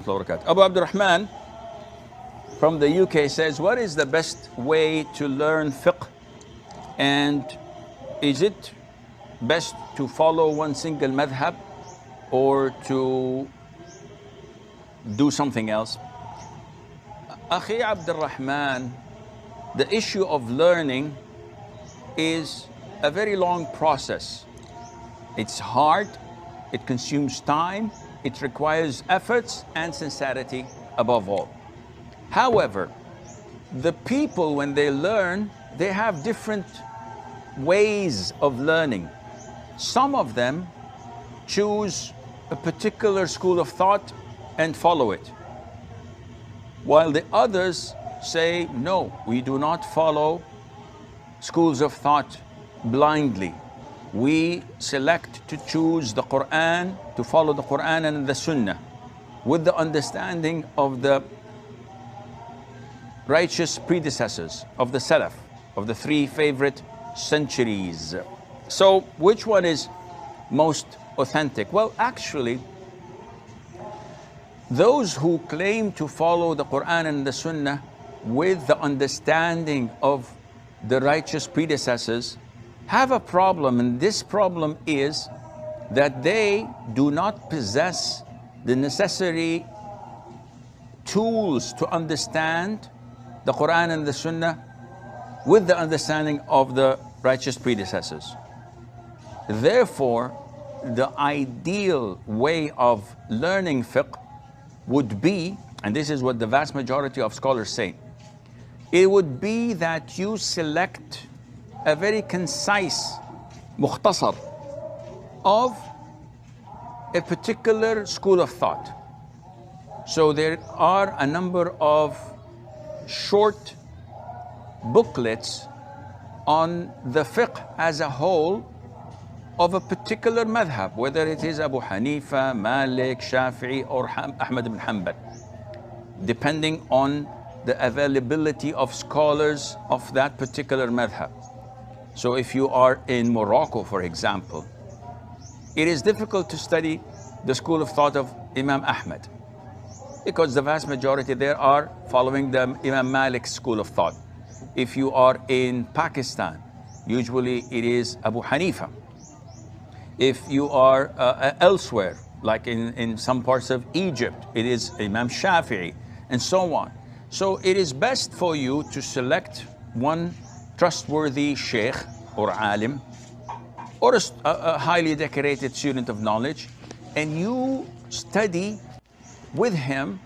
Abu Abdurrahman from the UK says, what is the best way to learn fiqh, and is it best to follow one single madhab or to do something else? Akhi Abdurrahman, the issue of learning is a very long process. It's hard, it consumes time, it requires efforts and sincerity above all. However, the people, when they learn, they have different ways of learning. Some of them choose a particular school of thought and follow it, while the others say, no, we do not follow schools of thought blindly. We select to choose the Quran, to follow the Quran and the Sunnah with the understanding of the righteous predecessors of the Salaf, of the three favorite centuries. So which one is most authentic? Well, actually, those who claim to follow the Quran and the Sunnah with the understanding of the righteous predecessors have a problem, and this problem is that they do not possess the necessary tools to understand the Quran and the Sunnah with the understanding of the righteous predecessors. Therefore, the ideal way of learning fiqh would be, and this is what the vast majority of scholars say, it would be that you select a very concise mukhtasar of a particular school of thought. So there are a number of short booklets on the fiqh as a whole of a particular madhab, whether it is Abu Hanifa, Malik, Shafi'i, or Ahmad ibn Hanbal, depending on the availability of scholars of that particular madhab. So if you are in Morocco, for example, it is difficult to study the school of thought of Imam Ahmad, because the vast majority there are following the Imam Malik school of thought. If you are in Pakistan, usually it is Abu Hanifa. If you are elsewhere, like in some parts of Egypt, it is Imam Shafi'i, and so on. So it is best for you to select one trustworthy sheikh or alim, or a highly decorated student of knowledge, and you study with him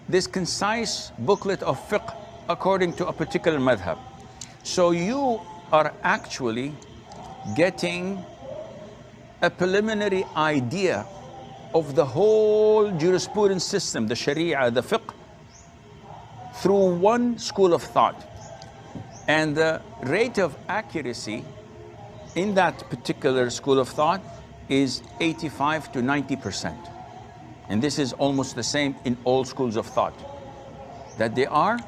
this concise booklet of fiqh according to a particular madhab. So you are actually getting a preliminary idea of the whole jurisprudence system, the sharia, the fiqh, through one school of thought. And the rate of accuracy in that particular school of thought is 85 to 90%. And this is almost the same in all schools of thought, that they are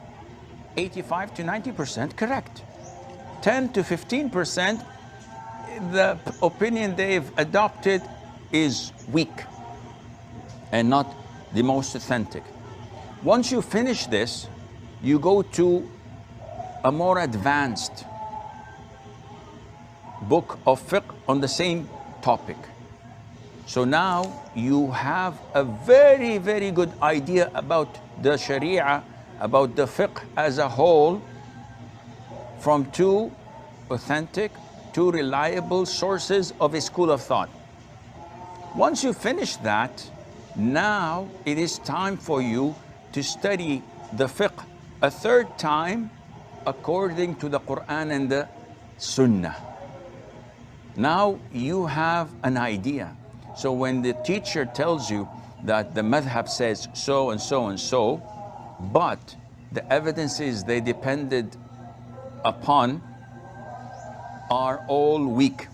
85 to 90% correct. 10 to 15%, the opinion they've adopted is weak and not the most authentic. Once you finish this, you go to a more advanced book of fiqh on the same topic. So now you have a very, very good idea about the sharia, about the fiqh as a whole, from two authentic, two reliable sources of a school of thought. Once you finish that, now it is time for you to study the fiqh a third time according to the Quran and the Sunnah. Now you have an idea. So when the teacher tells you that the madhab says so and so and so, but the evidences they depended upon are all weak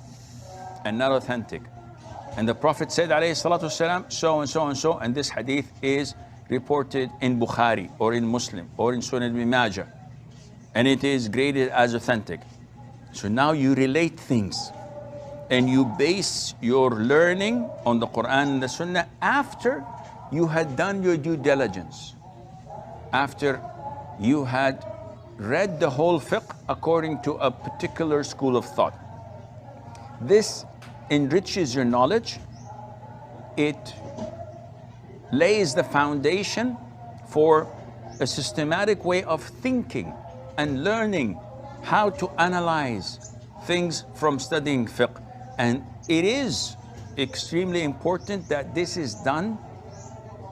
and not authentic, and the Prophet said alayhi salatu wasalam, so and so and so, and this hadith is reported in Bukhari or in Muslim or in Sunan Ibn Majah, and it is graded as authentic. So now you relate things and you base your learning on the Quran and the Sunnah after you had done your due diligence, after you had read the whole fiqh according to a particular school of thought. This enriches your knowledge. It lays the foundation for a systematic way of thinking and learning how to analyze things from studying fiqh. And it is extremely important that this is done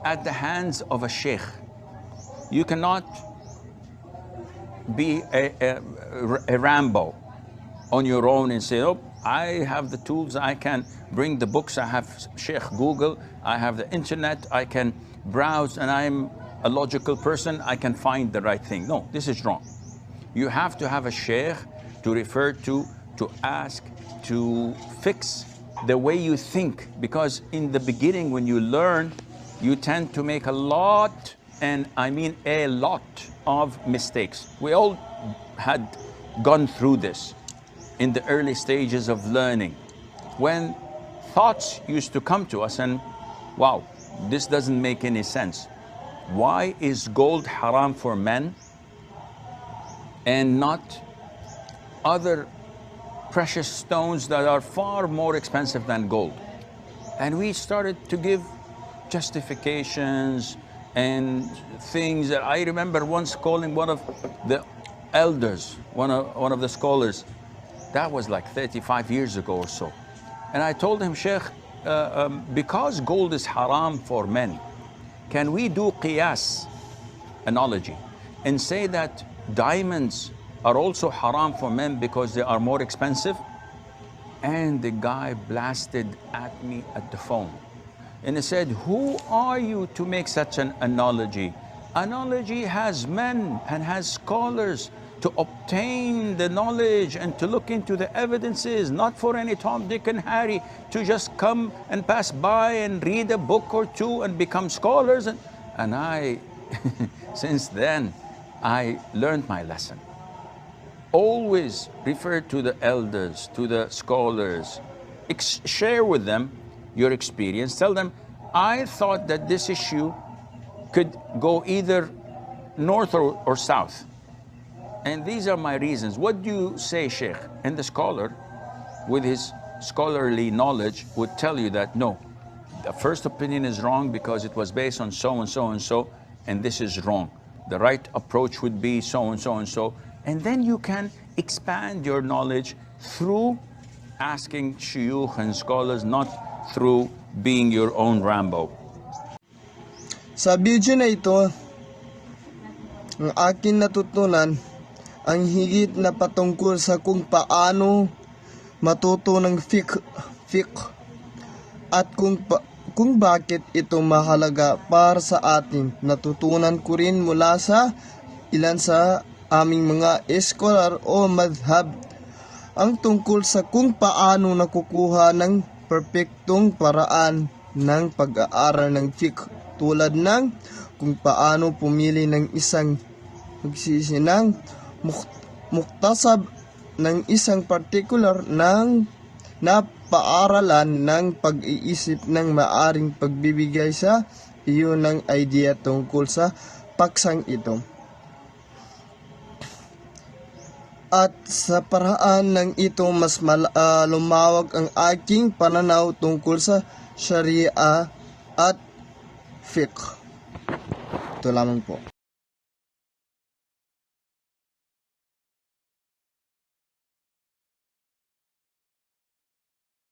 at the hands of a sheikh. You cannot be a Rambo on your own and say, oh, I have the tools, I can bring the books, I have Sheikh Google, I have the internet, I can browse, and I'm a logical person, I can find the right thing. No, this is wrong. You have to have a sheikh to refer to ask, to fix the way you think. Because in the beginning, when you learn, you tend to make a lot, and I mean a lot, of mistakes. We all had gone through this in the early stages of learning, when thoughts used to come to us and, wow, this doesn't make any sense. Why is gold haram for men and not other precious stones that are far more expensive than gold? And we started to give justifications and things that I remember once calling one of the elders, one of the scholars. That was like 35 years ago or so. And I told him, Sheikh, because gold is haram for men, can we do qiyas, analogy, and say that diamonds are also haram for men because they are more expensive? And the guy blasted at me at the phone. And he said, who are you to make such an analogy? Analogy has men and has scholars to obtain the knowledge and to look into the evidences, not for any Tom, Dick, and Harry to just come and pass by and read a book or two and become scholars. And I, since then, I learned my lesson. Always refer to the elders, to the scholars, share with them your experience. Tell them, I thought that this issue could go either north or south. And these are my reasons. What do you say, Sheikh? And the scholar, with his scholarly knowledge, would tell you that, no, the first opinion is wrong because it was based on so and so and so, and this is wrong. The right approach would be so and so and so. And then you can expand your knowledge through asking shuyukh and scholars, not through being your own Rambo. Sa video na ito, ang akin natutunan ang higit na patungkol sa kung paano matuto ng fiqh at kung bakit ito mahalaga para sa atin. Natutunan ko rin mula sa ilan sa aming mga eskolar o madhab ang tungkol sa kung paano nakukuha ng perpektong paraan ng pag-aaral ng fiqh, tulad ng kung paano pumili ng isang magsisinang muktasab ng isang partikular ng napaaralan ng pag-iisip ng maaring pagbibigay sa iyo ng idea tungkol sa paksang ito. At sa paraan ng ito, mas lumawag ang aking pananaw tungkol sa Sharia at fiqh. Ito lamang po.